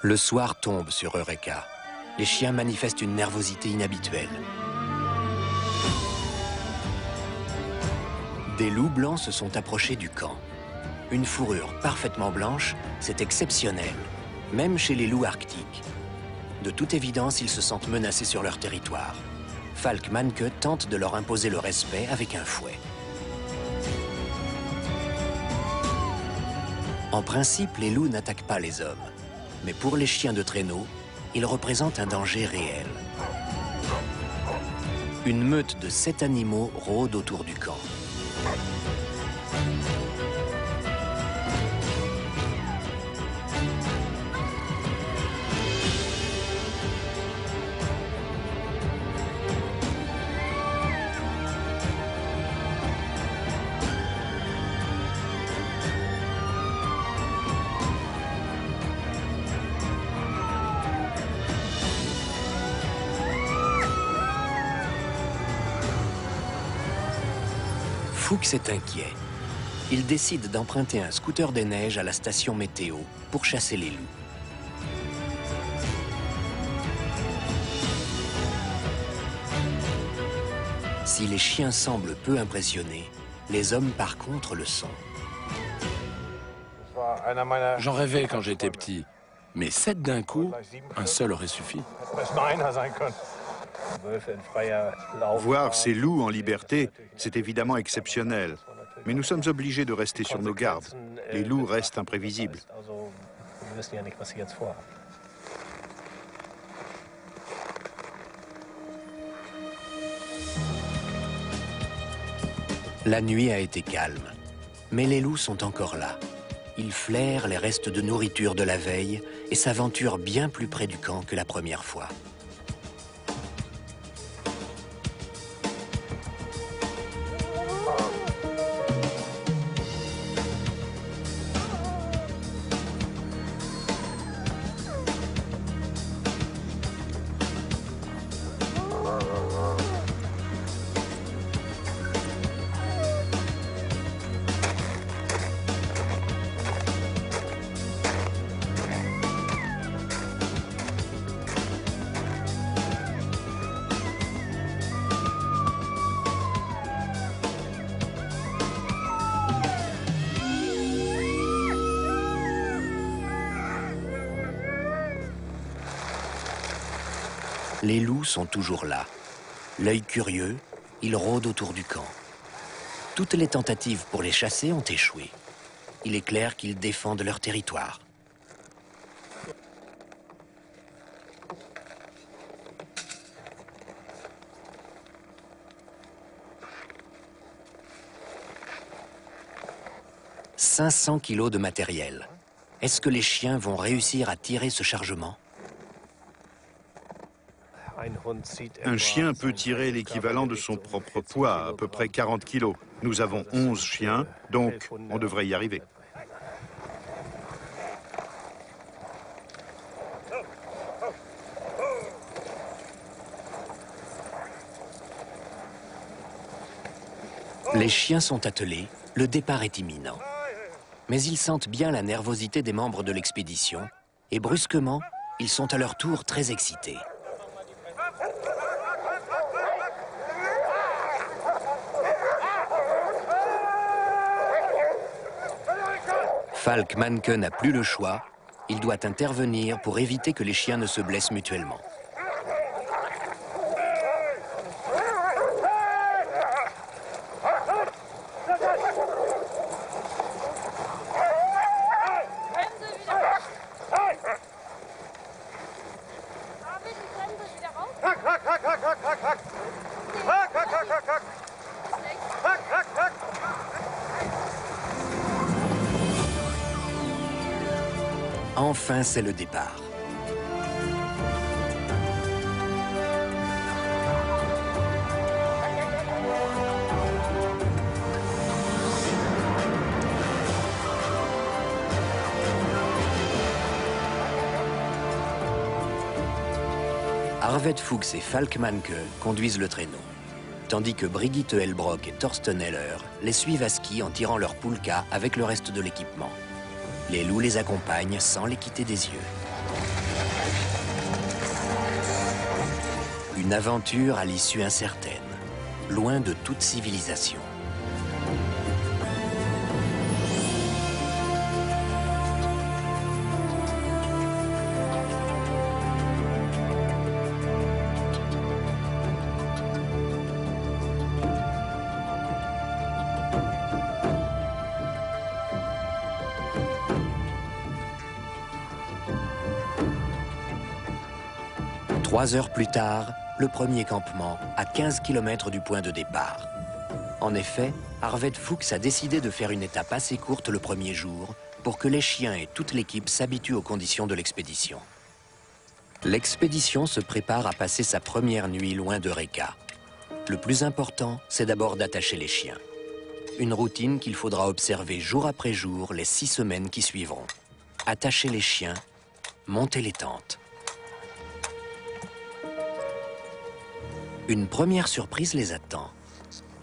Le soir tombe sur Eureka. Les chiens manifestent une nervosité inhabituelle. Des loups blancs se sont approchés du camp. Une fourrure parfaitement blanche, c'est exceptionnel, même chez les loups arctiques. De toute évidence, ils se sentent menacés sur leur territoire. Falk Mannke tente de leur imposer le respect avec un fouet. En principe, les loups n'attaquent pas les hommes. Mais pour les chiens de traîneau, ils représentent un danger réel. Une meute de 7 animaux rôde autour du camp. Fuchs est inquiet. Il décide d'emprunter un scooter des neiges à la station météo pour chasser les loups. Si les chiens semblent peu impressionnés, les hommes par contre le sont. J'en rêvais quand j'étais petit. Mais 7 d'un coup, un seul aurait suffi. Voir ces loups en liberté, c'est évidemment exceptionnel. Mais nous sommes obligés de rester sur nos gardes. Les loups restent imprévisibles. La nuit a été calme, mais les loups sont encore là. Ils flairent les restes de nourriture de la veille et s'aventurent bien plus près du camp que la première fois. Les loups sont toujours là. L'œil curieux, ils rôdent autour du camp. Toutes les tentatives pour les chasser ont échoué. Il est clair qu'ils défendent leur territoire. « 500 kilos de matériel. Est-ce que les chiens vont réussir à tirer ce chargement ? Un chien peut tirer l'équivalent de son propre poids, à peu près 40 kilos. Nous avons 11 chiens, donc on devrait y arriver. Les chiens sont attelés, le départ est imminent. Mais ils sentent bien la nervosité des membres de l'expédition et brusquement, ils sont à leur tour très excités. Falk Mannke n'a plus le choix, il doit intervenir pour éviter que les chiens ne se blessent mutuellement. Enfin, c'est le départ. Arvid Fuchs et Falk Mannke conduisent le traîneau, tandis que Brigitte Elbrock et Thorsten Heller les suivent à ski en tirant leur poulka avec le reste de l'équipement. Les loups les accompagnent sans les quitter des yeux. Une aventure à l'issue incertaine, loin de toute civilisation. Trois heures plus tard, le premier campement, à 15 km du point de départ. En effet, Arvid Fuchs a décidé de faire une étape assez courte le premier jour pour que les chiens et toute l'équipe s'habituent aux conditions de l'expédition. L'expédition se prépare à passer sa première nuit loin de Reka. Le plus important, c'est d'abord d'attacher les chiens. Une routine qu'il faudra observer jour après jour les 6 semaines qui suivront. Attacher les chiens, monter les tentes. Une première surprise les attend.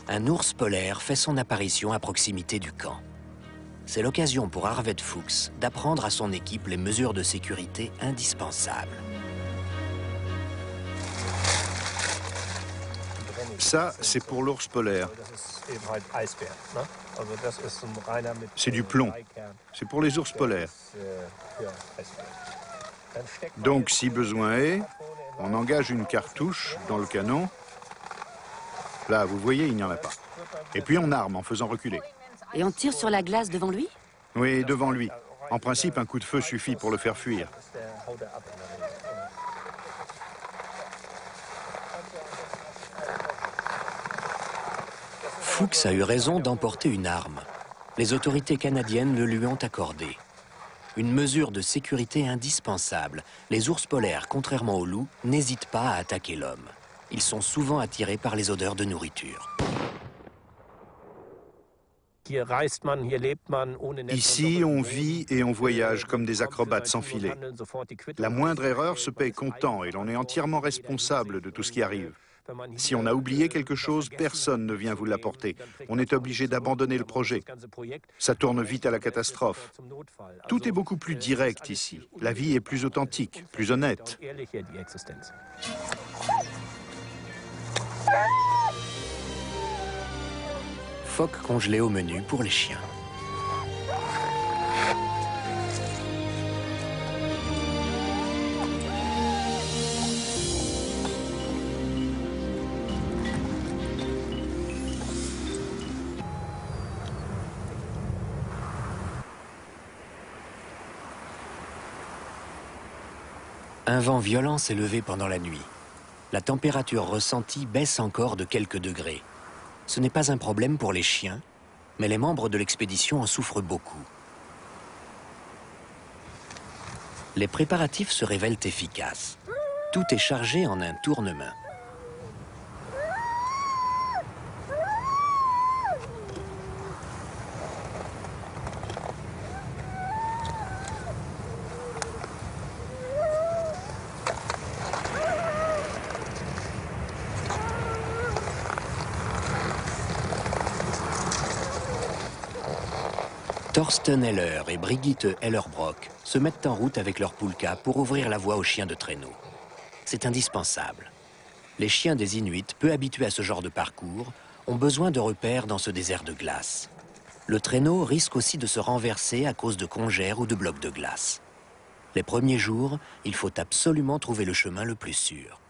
Un ours polaire fait son apparition à proximité du camp. C'est l'occasion pour Arvid Fuchs d'apprendre à son équipe les mesures de sécurité indispensables. Ça, c'est pour l'ours polaire. C'est du plomb. C'est pour les ours polaires. Donc, si besoin est, on engage une cartouche dans le canon. Là, vous voyez, il n'y en a pas. Et puis on arme en faisant reculer. Et on tire sur la glace devant lui? Oui, devant lui. En principe, un coup de feu suffit pour le faire fuir. Fuchs a eu raison d'emporter une arme. Les autorités canadiennes le lui ont accordé. Une mesure de sécurité indispensable. Les ours polaires, contrairement aux loups, n'hésitent pas à attaquer l'homme. Ils sont souvent attirés par les odeurs de nourriture. Ici, on vit et on voyage comme des acrobates sans filet. La moindre erreur se paye comptant et l'on est entièrement responsable de tout ce qui arrive. Si on a oublié quelque chose, personne ne vient vous l'apporter. On est obligé d'abandonner le projet. Ça tourne vite à la catastrophe. Tout est beaucoup plus direct ici. La vie est plus authentique, plus honnête. Phoque congelé au menu pour les chiens. Un vent violent s'est levé pendant la nuit. La température ressentie baisse encore de quelques degrés. Ce n'est pas un problème pour les chiens, mais les membres de l'expédition en souffrent beaucoup. Les préparatifs se révèlent efficaces. Tout est chargé en un tournement. Thorsten Heller et Brigitte Hellerbrock se mettent en route avec leur poulka pour ouvrir la voie aux chiens de traîneau. C'est indispensable. Les chiens des Inuits, peu habitués à ce genre de parcours, ont besoin de repères dans ce désert de glace. Le traîneau risque aussi de se renverser à cause de congères ou de blocs de glace. Les premiers jours, il faut absolument trouver le chemin le plus sûr.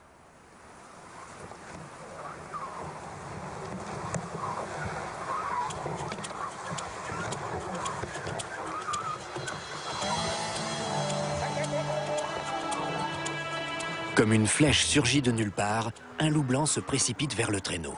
Comme une flèche surgit de nulle part, un loup blanc se précipite vers le traîneau.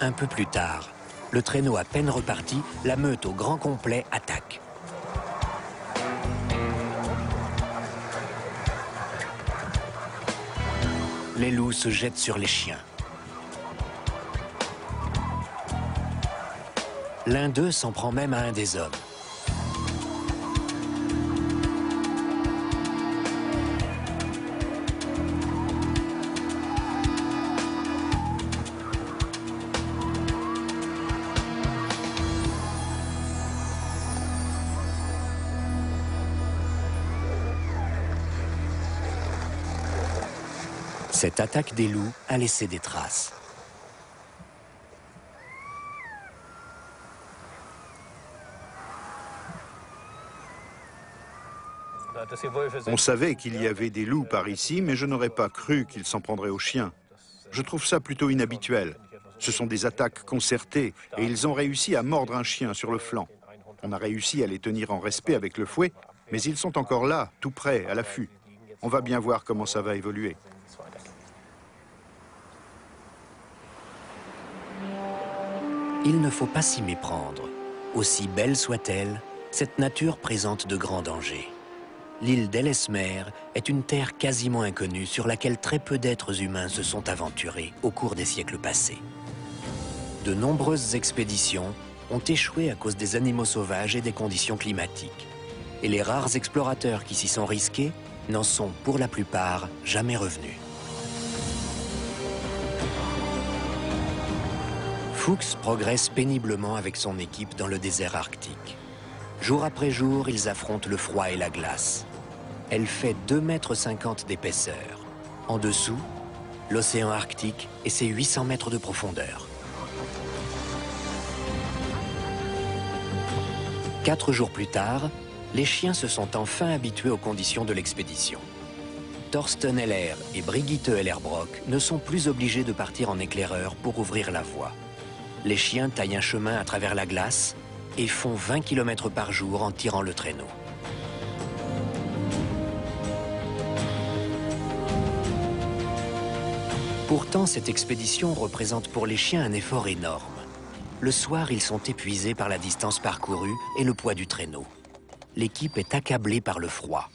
Un peu plus tard, le traîneau à peine reparti, la meute au grand complet attaque. les loups se jettent sur les chiens. L'un d'eux s'en prend même à un des hommes. Cette attaque des loups a laissé des traces. On savait qu'il y avait des loups par ici, mais je n'aurais pas cru qu'ils s'en prendraient aux chiens. Je trouve ça plutôt inhabituel. Ce sont des attaques concertées et ils ont réussi à mordre un chien sur le flanc. On a réussi à les tenir en respect avec le fouet, mais ils sont encore là, tout près, à l'affût. On va bien voir comment ça va évoluer. Il ne faut pas s'y méprendre. Aussi belle soit-elle, cette nature présente de grands dangers. L'île d'Ellesmere est une terre quasiment inconnue sur laquelle très peu d'êtres humains se sont aventurés au cours des siècles passés. De nombreuses expéditions ont échoué à cause des animaux sauvages et des conditions climatiques. Et les rares explorateurs qui s'y sont risqués n'en sont pour la plupart jamais revenus. Fuchs progresse péniblement avec son équipe dans le désert arctique. Jour après jour, ils affrontent le froid et la glace. Elle fait 2,50 m d'épaisseur. En dessous, l'océan Arctique et ses 800 mètres de profondeur. 4 jours plus tard, les chiens se sont enfin habitués aux conditions de l'expédition. Thorsten Heller et Brigitte Hellerbrock ne sont plus obligés de partir en éclaireur pour ouvrir la voie. Les chiens taillent un chemin à travers la glace et font 20 km par jour en tirant le traîneau. Pourtant, cette expédition représente pour les chiens un effort énorme. Le soir, ils sont épuisés par la distance parcourue et le poids du traîneau. L'équipe est accablée par le froid.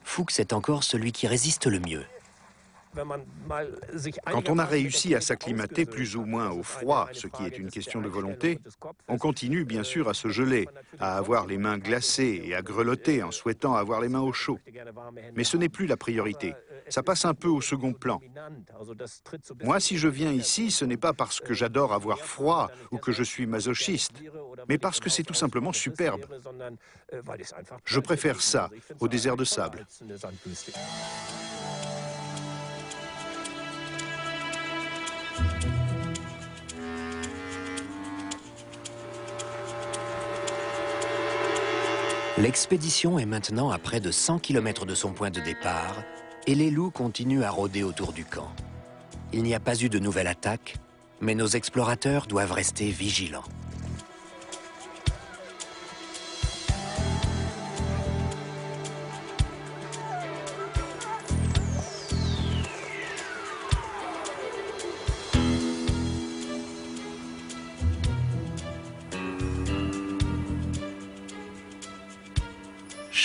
Fuchs est encore celui qui résiste le mieux. Quand on a réussi à s'acclimater plus ou moins au froid, ce qui est une question de volonté, on continue bien sûr à se geler, à avoir les mains glacées et à grelotter en souhaitant avoir les mains au chaud. Mais ce n'est plus la priorité. Ça passe un peu au second plan. Moi, si je viens ici, ce n'est pas parce que j'adore avoir froid ou que je suis masochiste, mais parce que c'est tout simplement superbe. Je préfère ça au désert de sable. L'expédition est maintenant à près de 100 km de son point de départ et les loups continuent à rôder autour du camp. Il n'y a pas eu de nouvelle attaque, mais nos explorateurs doivent rester vigilants.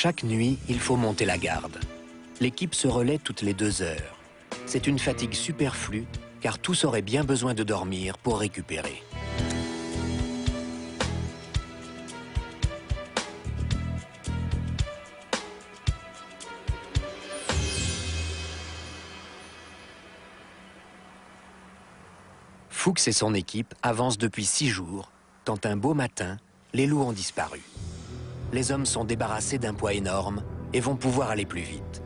Chaque nuit, il faut monter la garde. L'équipe se relaie toutes les 2 heures. C'est une fatigue superflue, car tous auraient bien besoin de dormir pour récupérer. Fuchs et son équipe avancent depuis 6 jours, quand un beau matin, les loups ont disparu. Les hommes sont débarrassés d'un poids énorme et vont pouvoir aller plus vite.